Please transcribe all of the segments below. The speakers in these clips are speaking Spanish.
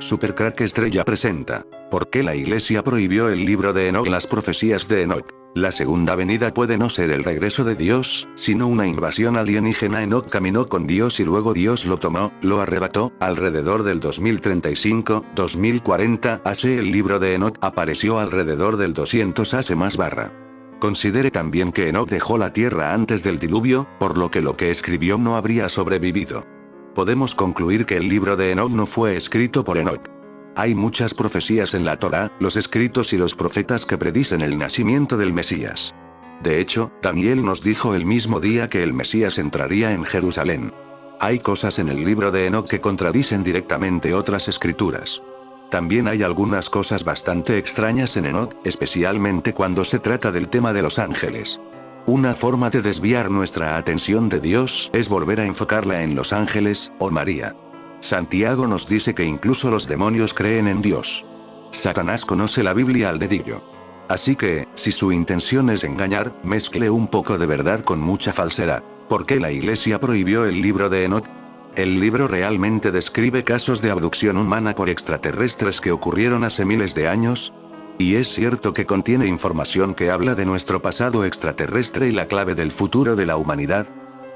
Supercrack Estrella presenta. ¿Por qué la iglesia prohibió el libro de Enoc? Las profecías de Enoc. La segunda venida puede no ser el regreso de Dios, sino una invasión alienígena. Enoc caminó con Dios y luego Dios lo tomó, lo arrebató, alrededor del 2035, 2040 AC. El libro de Enoc apareció alrededor del 200 AC más barra. Considere también que Enoc dejó la tierra antes del diluvio, por lo que escribió no habría sobrevivido. Podemos concluir que el libro de Enoc no fue escrito por Enoc. Hay muchas profecías en la Torá, los escritos y los profetas que predicen el nacimiento del Mesías. De hecho, Daniel nos dijo el mismo día que el Mesías entraría en Jerusalén. Hay cosas en el libro de Enoc que contradicen directamente otras escrituras. También hay algunas cosas bastante extrañas en Enoc, especialmente cuando se trata del tema de los ángeles. Una forma de desviar nuestra atención de Dios es volver a enfocarla en los ángeles, o María. Santiago nos dice que incluso los demonios creen en Dios. Satanás conoce la Biblia al dedillo. Así que, si su intención es engañar, mezcle un poco de verdad con mucha falsedad. ¿Por qué la iglesia prohibió el libro de Enoc? El libro realmente describe casos de abducción humana por extraterrestres que ocurrieron hace miles de años. Y es cierto que contiene información que habla de nuestro pasado extraterrestre y la clave del futuro de la humanidad.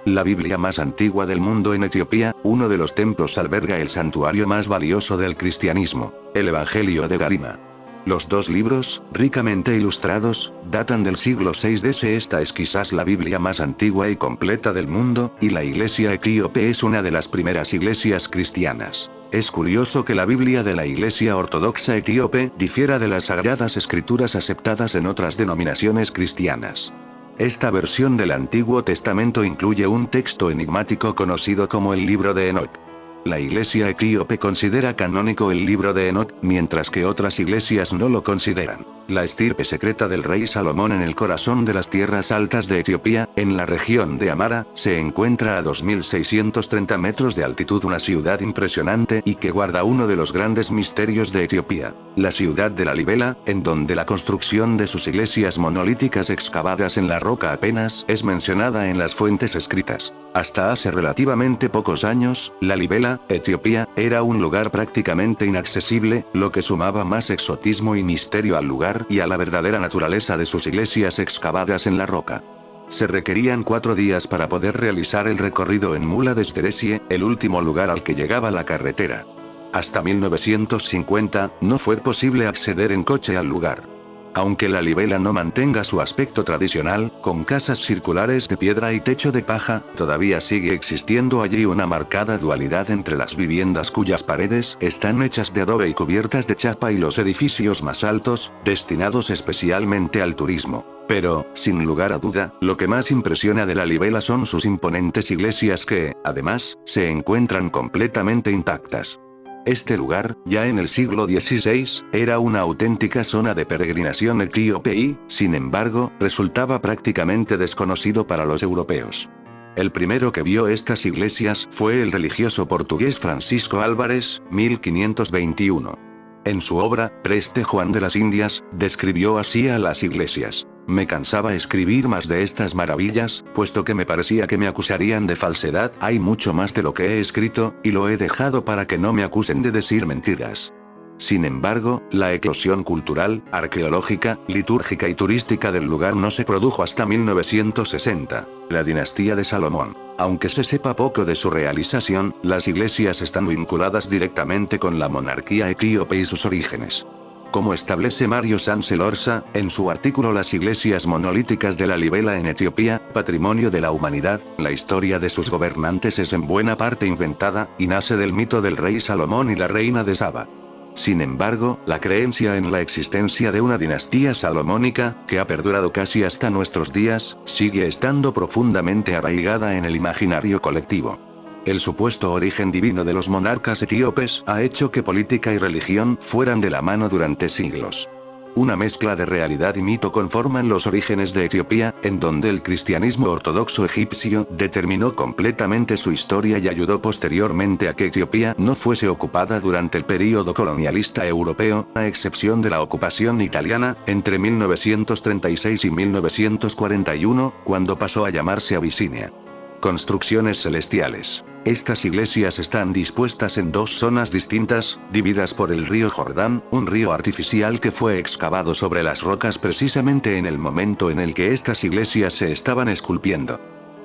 La Biblia más antigua del mundo en Etiopía, uno de los templos alberga el santuario más valioso del cristianismo, el Evangelio de Garima. Los dos libros, ricamente ilustrados, datan del siglo VI DC. Esta es quizás la Biblia más antigua y completa del mundo, y la iglesia etíope es una de las primeras iglesias cristianas. Es curioso que la Biblia de la Iglesia Ortodoxa Etíope difiera de las sagradas escrituras aceptadas en otras denominaciones cristianas. Esta versión del Antiguo Testamento incluye un texto enigmático conocido como el Libro de Enoc. La Iglesia etíope considera canónico el Libro de Enoc, mientras que otras iglesias no lo consideran. La estirpe secreta del rey Salomón en el corazón de las tierras altas de Etiopía, en la región de Amara, se encuentra a 2630 metros de altitud, una ciudad impresionante y que guarda uno de los grandes misterios de Etiopía, la ciudad de Lalibela, en donde la construcción de sus iglesias monolíticas excavadas en la roca apenas es mencionada en las fuentes escritas. Hasta hace relativamente pocos años, Lalibela, Etiopía, era un lugar prácticamente inaccesible, lo que sumaba más exotismo y misterio al lugar y a la verdadera naturaleza de sus iglesias excavadas en la roca. Se requerían 4 días para poder realizar el recorrido en mula desde Desie, el último lugar al que llegaba la carretera. Hasta 1950, no fue posible acceder en coche al lugar. Aunque Lalibela no mantenga su aspecto tradicional, con casas circulares de piedra y techo de paja, todavía sigue existiendo allí una marcada dualidad entre las viviendas cuyas paredes están hechas de adobe y cubiertas de chapa y los edificios más altos, destinados especialmente al turismo. Pero, sin lugar a duda, lo que más impresiona de Lalibela son sus imponentes iglesias que, además, se encuentran completamente intactas. Este lugar, ya en el siglo XVI, era una auténtica zona de peregrinación etíope y, sin embargo, resultaba prácticamente desconocido para los europeos. El primero que vio estas iglesias fue el religioso portugués Francisco Álvares, 1521. En su obra, Preste Juan de las Indias, describió así a las iglesias. Me cansaba escribir más de estas maravillas, puesto que me parecía que me acusarían de falsedad. Hay mucho más de lo que he escrito, y lo he dejado para que no me acusen de decir mentiras. Sin embargo, la eclosión cultural, arqueológica, litúrgica y turística del lugar no se produjo hasta 1960, la dinastía de Salomón. Aunque se sepa poco de su realización, las iglesias están vinculadas directamente con la monarquía etíope y sus orígenes. Como establece Mario Sánchez Lorza, en su artículo Las iglesias monolíticas de Lalibela en Etiopía, patrimonio de la humanidad, la historia de sus gobernantes es en buena parte inventada, y nace del mito del rey Salomón y la reina de Saba. Sin embargo, la creencia en la existencia de una dinastía salomónica, que ha perdurado casi hasta nuestros días, sigue estando profundamente arraigada en el imaginario colectivo. El supuesto origen divino de los monarcas etíopes ha hecho que política y religión fueran de la mano durante siglos. Una mezcla de realidad y mito conforman los orígenes de Etiopía, en donde el cristianismo ortodoxo egipcio determinó completamente su historia y ayudó posteriormente a que Etiopía no fuese ocupada durante el período colonialista europeo, a excepción de la ocupación italiana, entre 1936 y 1941, cuando pasó a llamarse Abisinia. Construcciones celestiales. Estas iglesias están dispuestas en dos zonas distintas, divididas por el río Jordán, un río artificial que fue excavado sobre las rocas precisamente en el momento en el que estas iglesias se estaban esculpiendo.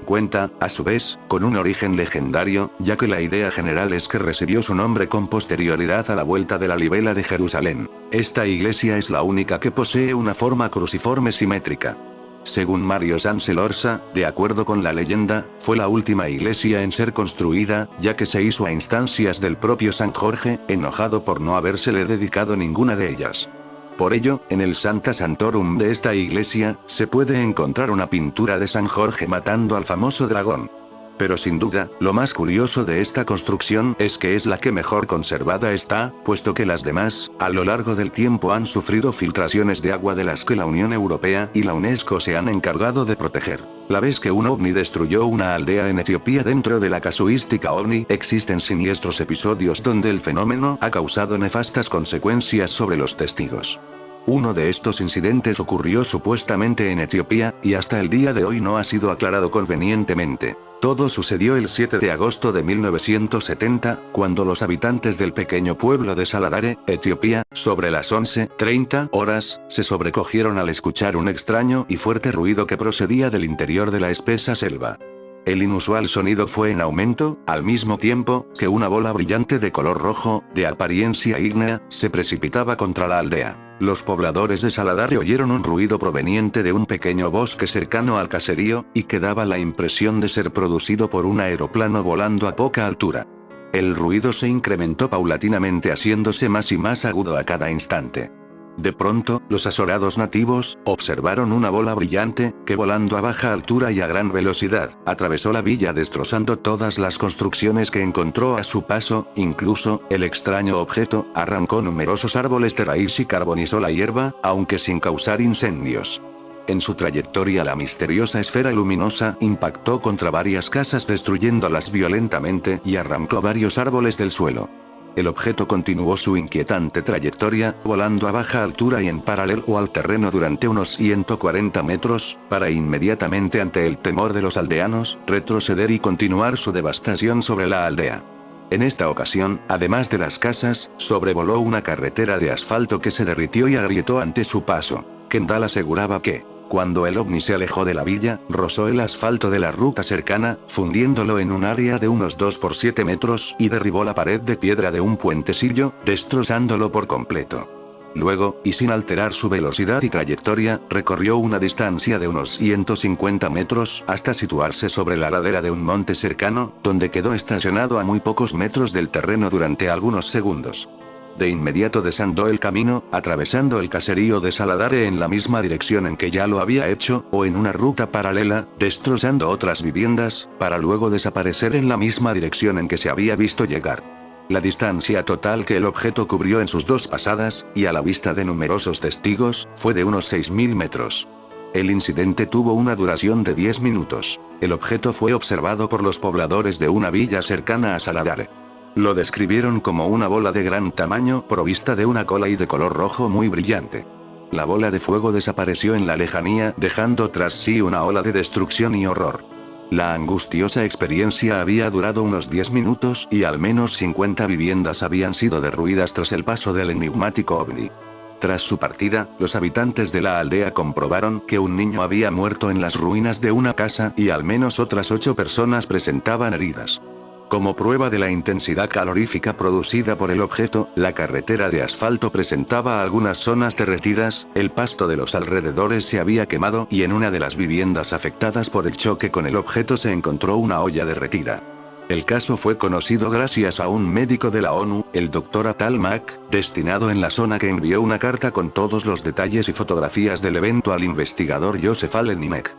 Cuenta, a su vez, con un origen legendario, ya que la idea general es que recibió su nombre con posterioridad a la vuelta de la libela de Jerusalén. Esta iglesia es la única que posee una forma cruciforme simétrica. Según Mario Sanselorsa, de acuerdo con la leyenda, fue la última iglesia en ser construida, ya que se hizo a instancias del propio San Jorge, enojado por no habérsele dedicado ninguna de ellas. Por ello, en el Sancta Sanctorum de esta iglesia, se puede encontrar una pintura de San Jorge matando al famoso dragón. Pero sin duda, lo más curioso de esta construcción es que es la que mejor conservada está, puesto que las demás, a lo largo del tiempo han sufrido filtraciones de agua de las que la Unión Europea y la UNESCO se han encargado de proteger. La vez que un ovni destruyó una aldea en Etiopía dentro de la casuística ovni, existen siniestros episodios donde el fenómeno ha causado nefastas consecuencias sobre los testigos. Uno de estos incidentes ocurrió supuestamente en Etiopía, y hasta el día de hoy no ha sido aclarado convenientemente. Todo sucedió el 7 de agosto de 1970, cuando los habitantes del pequeño pueblo de Saladare, Etiopía, sobre las 11:30 horas, se sobrecogieron al escuchar un extraño y fuerte ruido que procedía del interior de la espesa selva. El inusual sonido fue en aumento, al mismo tiempo que una bola brillante de color rojo, de apariencia ígnea, se precipitaba contra la aldea. Los pobladores de Saladare oyeron un ruido proveniente de un pequeño bosque cercano al caserío, y que daba la impresión de ser producido por un aeroplano volando a poca altura. El ruido se incrementó paulatinamente, haciéndose más y más agudo a cada instante. De pronto, los azorados nativos observaron una bola brillante, que volando a baja altura y a gran velocidad, atravesó la villa destrozando todas las construcciones que encontró a su paso, incluso, el extraño objeto, arrancó numerosos árboles de raíz y carbonizó la hierba, aunque sin causar incendios. En su trayectoria la misteriosa esfera luminosa impactó contra varias casas destruyéndolas violentamente y arrancó varios árboles del suelo. El objeto continuó su inquietante trayectoria, volando a baja altura y en paralelo al terreno durante unos 140 metros, para inmediatamente ante el temor de los aldeanos, retroceder y continuar su devastación sobre la aldea. En esta ocasión, además de las casas, sobrevoló una carretera de asfalto que se derritió y agrietó ante su paso. Kendall aseguraba que, cuando el ovni se alejó de la villa, rozó el asfalto de la ruta cercana, fundiéndolo en un área de unos 2 por 7 metros, y derribó la pared de piedra de un puentecillo, destrozándolo por completo. Luego, y sin alterar su velocidad y trayectoria, recorrió una distancia de unos 150 metros, hasta situarse sobre la ladera de un monte cercano, donde quedó estacionado a muy pocos metros del terreno durante algunos segundos. De inmediato desandó el camino, atravesando el caserío de Saladare en la misma dirección en que ya lo había hecho, o en una ruta paralela, destrozando otras viviendas, para luego desaparecer en la misma dirección en que se había visto llegar. La distancia total que el objeto cubrió en sus dos pasadas, y a la vista de numerosos testigos, fue de unos 6.000 metros. El incidente tuvo una duración de 10 minutos. El objeto fue observado por los pobladores de una villa cercana a Saladare. Lo describieron como una bola de gran tamaño provista de una cola y de color rojo muy brillante. La bola de fuego desapareció en la lejanía, dejando tras sí una ola de destrucción y horror. La angustiosa experiencia había durado unos 10 minutos y al menos 50 viviendas habían sido derruidas tras el paso del enigmático ovni. Tras su partida, los habitantes de la aldea comprobaron que un niño había muerto en las ruinas de una casa y al menos otras 8 personas presentaban heridas. Como prueba de la intensidad calorífica producida por el objeto, la carretera de asfalto presentaba algunas zonas derretidas, el pasto de los alrededores se había quemado y en una de las viviendas afectadas por el choque con el objeto se encontró una olla derretida. El caso fue conocido gracias a un médico de la ONU, el Dr. Atal Mak, destinado en la zona, que envió una carta con todos los detalles y fotografías del evento al investigador Joseph Allen Hynek.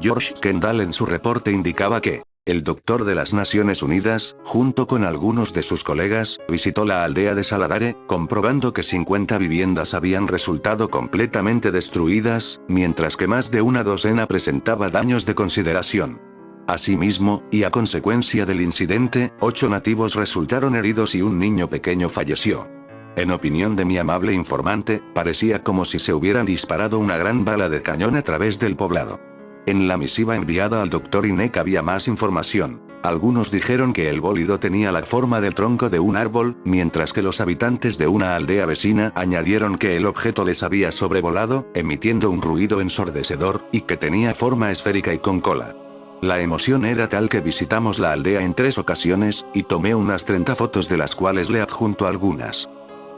George Kendall en su reporte indicaba que el doctor de las Naciones Unidas, junto con algunos de sus colegas, visitó la aldea de Saladare, comprobando que 50 viviendas habían resultado completamente destruidas, mientras que más de una docena presentaba daños de consideración. Asimismo, y a consecuencia del incidente, 8 nativos resultaron heridos y un niño pequeño falleció. En opinión de mi amable informante, parecía como si se hubieran disparado una gran bala de cañón a través del poblado. En la misiva enviada al Dr. Hynek había más información. Algunos dijeron que el bólido tenía la forma del tronco de un árbol, mientras que los habitantes de una aldea vecina añadieron que el objeto les había sobrevolado, emitiendo un ruido ensordecedor, y que tenía forma esférica y con cola. La emoción era tal que visitamos la aldea en 3 ocasiones, y tomé unas 30 fotos de las cuales le adjunto algunas.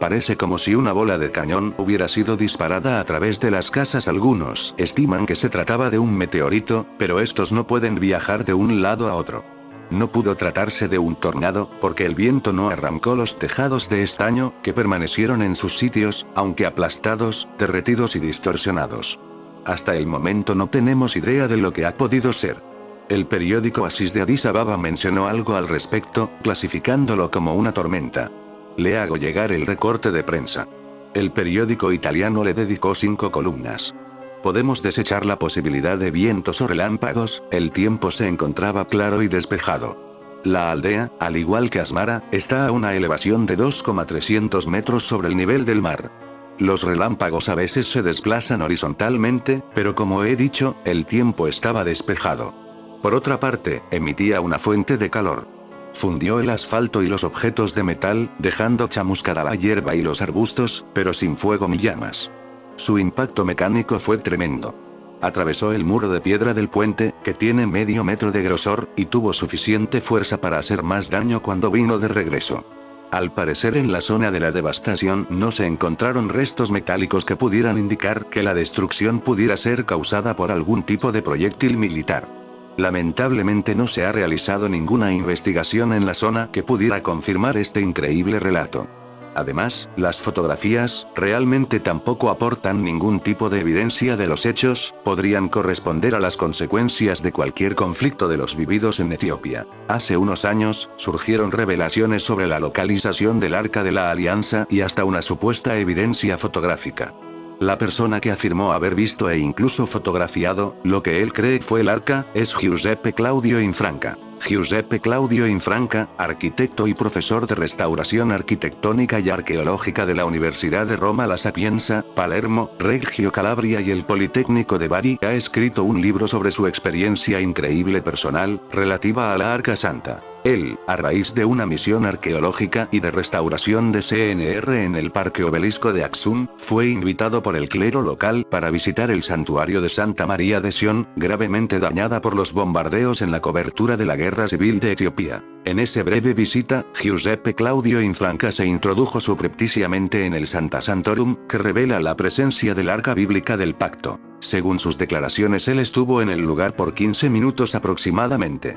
Parece como si una bola de cañón hubiera sido disparada a través de las casas. Algunos estiman que se trataba de un meteorito, pero estos no pueden viajar de un lado a otro. No pudo tratarse de un tornado, porque el viento no arrancó los tejados de estaño, que permanecieron en sus sitios, aunque aplastados, derretidos y distorsionados. Hasta el momento no tenemos idea de lo que ha podido ser. El periódico Asis de Addis Ababa mencionó algo al respecto, clasificándolo como una tormenta. Le hago llegar el recorte de prensa. El periódico italiano le dedicó 5 columnas. Podemos desechar la posibilidad de vientos o relámpagos, el tiempo se encontraba claro y despejado. La aldea, al igual que Asmara, está a una elevación de 2,300 metros sobre el nivel del mar. Los relámpagos a veces se desplazan horizontalmente, pero como he dicho, el tiempo estaba despejado. Por otra parte, emitía una fuente de calor. Fundió el asfalto y los objetos de metal, dejando chamuscada la hierba y los arbustos, pero sin fuego ni llamas. Su impacto mecánico fue tremendo. Atravesó el muro de piedra del puente, que tiene medio metro de grosor, y tuvo suficiente fuerza para hacer más daño cuando vino de regreso. Al parecer en la zona de la devastación no se encontraron restos metálicos que pudieran indicar que la destrucción pudiera ser causada por algún tipo de proyectil militar. Lamentablemente no se ha realizado ninguna investigación en la zona que pudiera confirmar este increíble relato. Además, las fotografías, realmente tampoco aportan ningún tipo de evidencia de los hechos, podrían corresponder a las consecuencias de cualquier conflicto de los vividos en Etiopía. Hace unos años, surgieron revelaciones sobre la localización del Arca de la Alianza y hasta una supuesta evidencia fotográfica. La persona que afirmó haber visto e incluso fotografiado lo que él cree fue el arca, es Giuseppe Claudio Infranca. Giuseppe Claudio Infranca, arquitecto y profesor de restauración arquitectónica y arqueológica de la Universidad de Roma La Sapienza, Palermo, Reggio Calabria y el Politécnico de Bari, ha escrito un libro sobre su experiencia increíble personal, relativa a la Arca Santa. Él, a raíz de una misión arqueológica y de restauración de CNR en el Parque Obelisco de Aksum, fue invitado por el clero local para visitar el santuario de Santa María de Sion, gravemente dañada por los bombardeos en la cobertura de la Guerra Civil de Etiopía. En esa breve visita, Giuseppe Claudio Infranca se introdujo subrepticiamente en el Santa Santorum, que revela la presencia del arca bíblica del pacto. Según sus declaraciones, él estuvo en el lugar por 15 minutos aproximadamente.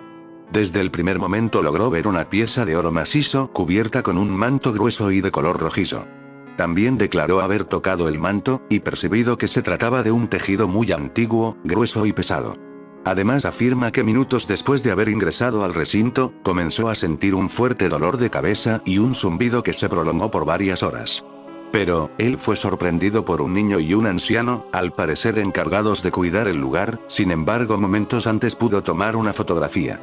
Desde el primer momento logró ver una pieza de oro macizo cubierta con un manto grueso y de color rojizo. También declaró haber tocado el manto, y percibido que se trataba de un tejido muy antiguo, grueso y pesado. Además afirma que minutos después de haber ingresado al recinto, comenzó a sentir un fuerte dolor de cabeza y un zumbido que se prolongó por varias horas. Pero, él fue sorprendido por un niño y un anciano, al parecer encargados de cuidar el lugar, sin embargo momentos antes pudo tomar una fotografía.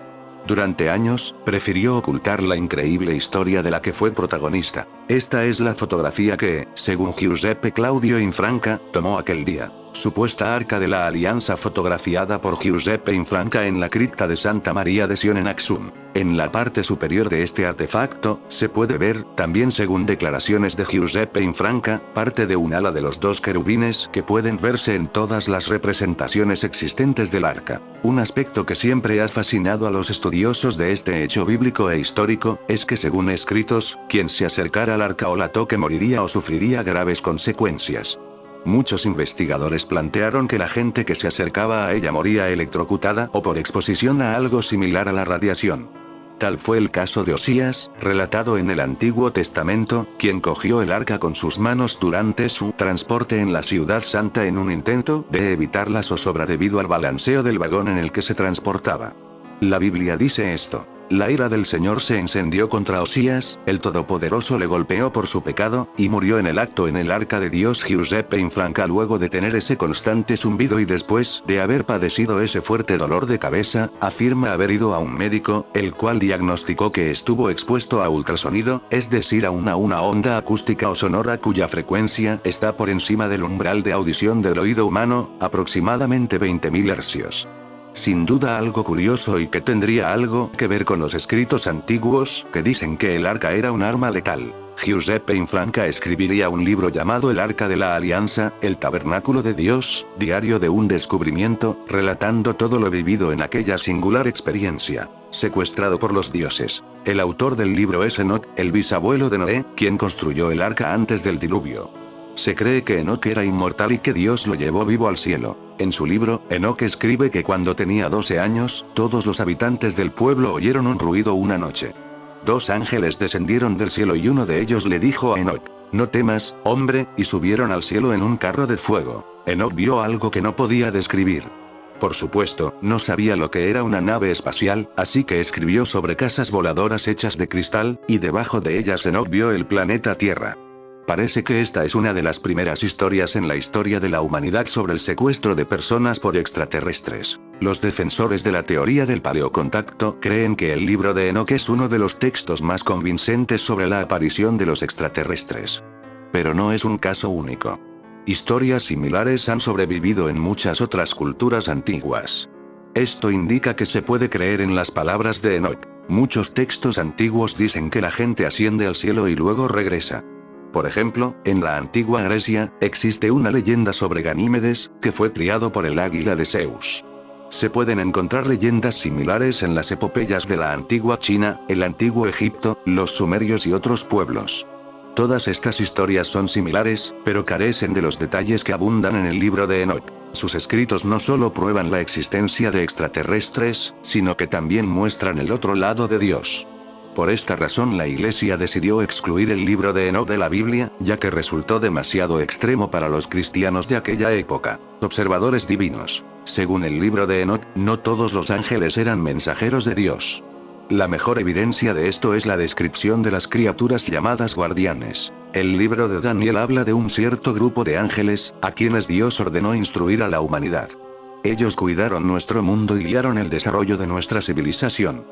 Durante años, prefirió ocultar la increíble historia de la que fue protagonista. Esta es la fotografía que, según Giuseppe Claudio Infranca, tomó aquel día. Supuesta Arca de la Alianza fotografiada por Giuseppe Infranca en la cripta de Santa María de Sion en Aksum. En la parte superior de este artefacto, se puede ver, también según declaraciones de Giuseppe Infranca, parte de un ala de los 2 querubines que pueden verse en todas las representaciones existentes del arca. Un aspecto que siempre ha fascinado a los estudiosos de este hecho bíblico e histórico, es que según escritos, quien se acercara al arca o la toque moriría o sufriría graves consecuencias. Muchos investigadores plantearon que la gente que se acercaba a ella moría electrocutada o por exposición a algo similar a la radiación. Tal fue el caso de Osías, relatado en el Antiguo Testamento, quien cogió el arca con sus manos durante su transporte en la Ciudad Santa en un intento de evitar la zozobra debido al balanceo del vagón en el que se transportaba. La Biblia dice esto: la ira del Señor se encendió contra Osías, el Todopoderoso le golpeó por su pecado, y murió en el acto en el arca de Dios. Giuseppe Infranca, luego de tener ese constante zumbido y después de haber padecido ese fuerte dolor de cabeza, afirma haber ido a un médico, el cual diagnosticó que estuvo expuesto a ultrasonido, es decir a una onda acústica o sonora cuya frecuencia está por encima del umbral de audición del oído humano, aproximadamente 20.000 hercios. Sin duda algo curioso y que tendría algo que ver con los escritos antiguos que dicen que el arca era un arma letal. Giuseppe Infranca escribiría un libro llamado El Arca de la Alianza, el Tabernáculo de Dios, diario de un descubrimiento, relatando todo lo vivido en aquella singular experiencia. Secuestrado por los dioses. El autor del libro es Enoc, el bisabuelo de Noé, quien construyó el arca antes del diluvio. Se cree que Enoc era inmortal y que Dios lo llevó vivo al cielo. En su libro, Enoc escribe que cuando tenía 12 años, todos los habitantes del pueblo oyeron un ruido una noche. 2 ángeles descendieron del cielo y uno de ellos le dijo a Enoc: "No temas, hombre", y subieron al cielo en un carro de fuego. Enoc vio algo que no podía describir. Por supuesto, no sabía lo que era una nave espacial, así que escribió sobre casas voladoras hechas de cristal, y debajo de ellas Enoc vio el planeta Tierra. Parece que esta es una de las primeras historias en la historia de la humanidad sobre el secuestro de personas por extraterrestres. Los defensores de la teoría del paleocontacto creen que el libro de Enoc es uno de los textos más convincentes sobre la aparición de los extraterrestres. Pero no es un caso único. Historias similares han sobrevivido en muchas otras culturas antiguas. Esto indica que se puede creer en las palabras de Enoc. Muchos textos antiguos dicen que la gente asciende al cielo y luego regresa. Por ejemplo, en la antigua Grecia, existe una leyenda sobre Ganímedes, que fue criado por el águila de Zeus. Se pueden encontrar leyendas similares en las epopeyas de la antigua China, el antiguo Egipto, los sumerios y otros pueblos. Todas estas historias son similares, pero carecen de los detalles que abundan en el libro de Enoc. Sus escritos no solo prueban la existencia de extraterrestres, sino que también muestran el otro lado de Dios. Por esta razón la Iglesia decidió excluir el libro de Enoc de la Biblia, ya que resultó demasiado extremo para los cristianos de aquella época. Observadores divinos. Según el libro de Enoc, no todos los ángeles eran mensajeros de Dios. La mejor evidencia de esto es la descripción de las criaturas llamadas guardianes. El libro de Daniel habla de un cierto grupo de ángeles, a quienes Dios ordenó instruir a la humanidad. Ellos cuidaron nuestro mundo y guiaron el desarrollo de nuestra civilización.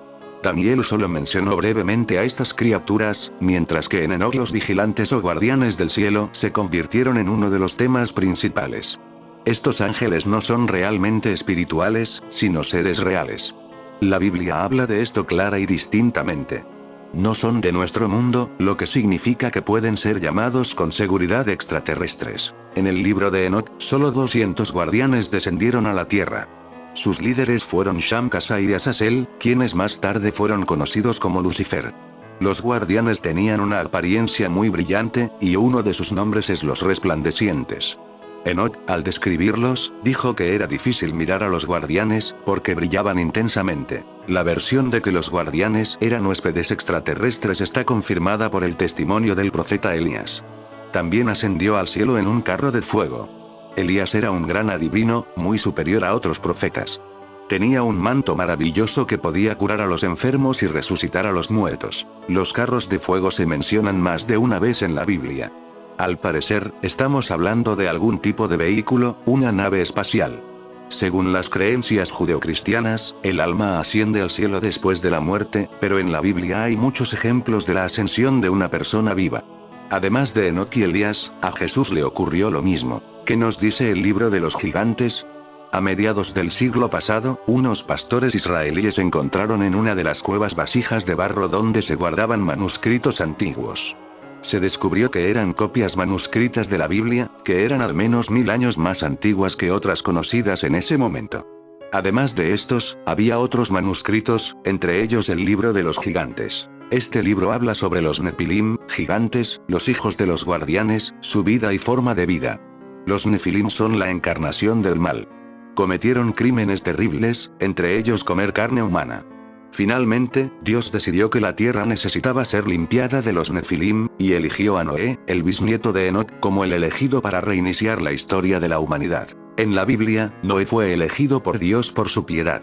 Daniel solo mencionó brevemente a estas criaturas, mientras que en Enoc los vigilantes o guardianes del cielo se convirtieron en uno de los temas principales. Estos ángeles no son realmente espirituales, sino seres reales. La Biblia habla de esto clara y distintamente. No son de nuestro mundo, lo que significa que pueden ser llamados con seguridad extraterrestres. En el libro de Enoc, solo 200 guardianes descendieron a la tierra. Sus líderes fueron Shamkasai y Azazel, quienes más tarde fueron conocidos como Lucifer. Los guardianes tenían una apariencia muy brillante, y uno de sus nombres es los resplandecientes. Enoc, al describirlos, dijo que era difícil mirar a los guardianes, porque brillaban intensamente. La versión de que los guardianes eran huéspedes extraterrestres está confirmada por el testimonio del profeta Elías. También ascendió al cielo en un carro de fuego. Elías era un gran adivino, muy superior a otros profetas. Tenía un manto maravilloso que podía curar a los enfermos y resucitar a los muertos. Los carros de fuego se mencionan más de una vez en la Biblia. Al parecer, estamos hablando de algún tipo de vehículo, una nave espacial. Según las creencias judeocristianas, el alma asciende al cielo después de la muerte, pero en la Biblia hay muchos ejemplos de la ascensión de una persona viva. Además de Enoc y Elías, a Jesús le ocurrió lo mismo. ¿Qué nos dice el libro de los gigantes? A mediados del siglo pasado, unos pastores israelíes encontraron en una de las cuevas vasijas de barro donde se guardaban manuscritos antiguos. Se descubrió que eran copias manuscritas de la Biblia, que eran al menos 1000 años más antiguas que otras conocidas en ese momento. Además de estos, había otros manuscritos, entre ellos el libro de los gigantes. Este libro habla sobre los Nefilim, gigantes, los hijos de los guardianes, su vida y forma de vida. Los Nefilim son la encarnación del mal. Cometieron crímenes terribles, entre ellos comer carne humana. Finalmente, Dios decidió que la tierra necesitaba ser limpiada de los Nefilim, y eligió a Noé, el bisnieto de Enoc, como el elegido para reiniciar la historia de la humanidad. En la Biblia, Noé fue elegido por Dios por su piedad.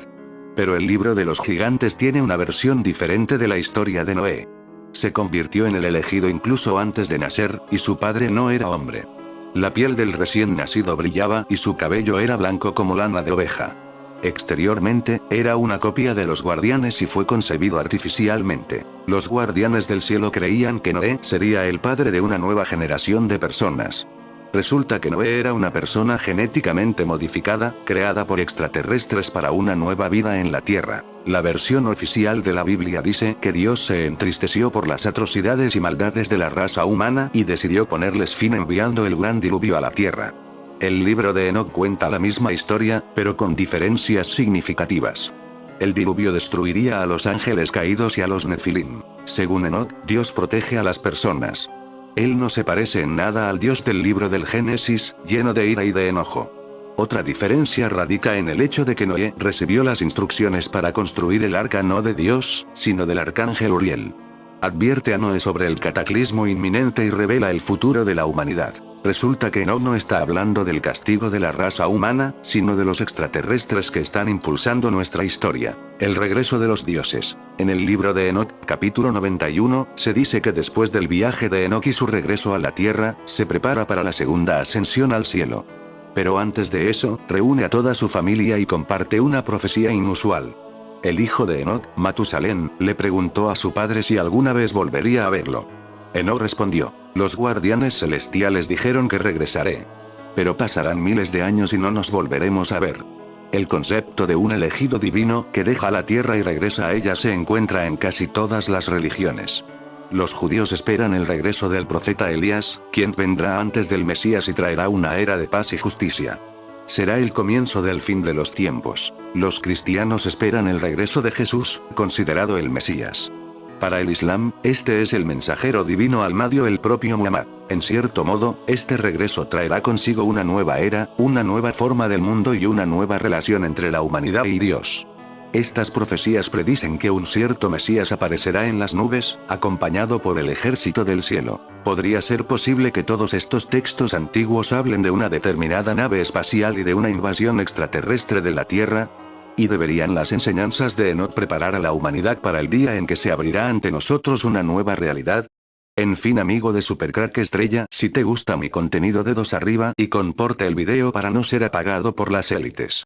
Pero el libro de los gigantes tiene una versión diferente de la historia de Noé. Se convirtió en el elegido incluso antes de nacer, y su padre no era hombre. La piel del recién nacido brillaba y su cabello era blanco como lana de oveja. Exteriormente, era una copia de los guardianes y fue concebido artificialmente. Los guardianes del cielo creían que Noé sería el padre de una nueva generación de personas. Resulta que Noé era una persona genéticamente modificada, creada por extraterrestres para una nueva vida en la Tierra. La versión oficial de la Biblia dice que Dios se entristeció por las atrocidades y maldades de la raza humana y decidió ponerles fin enviando el gran diluvio a la Tierra. El libro de Enoc cuenta la misma historia, pero con diferencias significativas. El diluvio destruiría a los ángeles caídos y a los Nefilim. Según Enoc, Dios protege a las personas. Él no se parece en nada al Dios del libro del Génesis, lleno de ira y de enojo. Otra diferencia radica en el hecho de que Noé recibió las instrucciones para construir el arca no de Dios, sino del arcángel Uriel. Advierte a Noé sobre el cataclismo inminente y revela el futuro de la humanidad. Resulta que Enoc no está hablando del castigo de la raza humana, sino de los extraterrestres que están impulsando nuestra historia. El regreso de los dioses. En el libro de Enoc, capítulo 91, se dice que después del viaje de Enoc y su regreso a la tierra, se prepara para la segunda ascensión al cielo. Pero antes de eso, reúne a toda su familia y comparte una profecía inusual. El hijo de Enoc, Matusalén, le preguntó a su padre si alguna vez volvería a verlo. Enoc respondió: los guardianes celestiales dijeron que regresaré. Pero pasarán miles de años y no nos volveremos a ver. El concepto de un elegido divino que deja la tierra y regresa a ella se encuentra en casi todas las religiones. Los judíos esperan el regreso del profeta Elías, quien vendrá antes del Mesías y traerá una era de paz y justicia. Será el comienzo del fin de los tiempos. Los cristianos esperan el regreso de Jesús, considerado el Mesías. Para el Islam, este es el mensajero divino al-Mahdi o el propio Muhammad. En cierto modo, este regreso traerá consigo una nueva era, una nueva forma del mundo y una nueva relación entre la humanidad y Dios. Estas profecías predicen que un cierto Mesías aparecerá en las nubes, acompañado por el ejército del cielo. ¿Podría ser posible que todos estos textos antiguos hablen de una determinada nave espacial y de una invasión extraterrestre de la Tierra? ¿Y deberían las enseñanzas de Enoc preparar a la humanidad para el día en que se abrirá ante nosotros una nueva realidad? En fin, amigo de Supercrack Estrella, si te gusta mi contenido, dedos arriba y comporte el video para no ser apagado por las élites.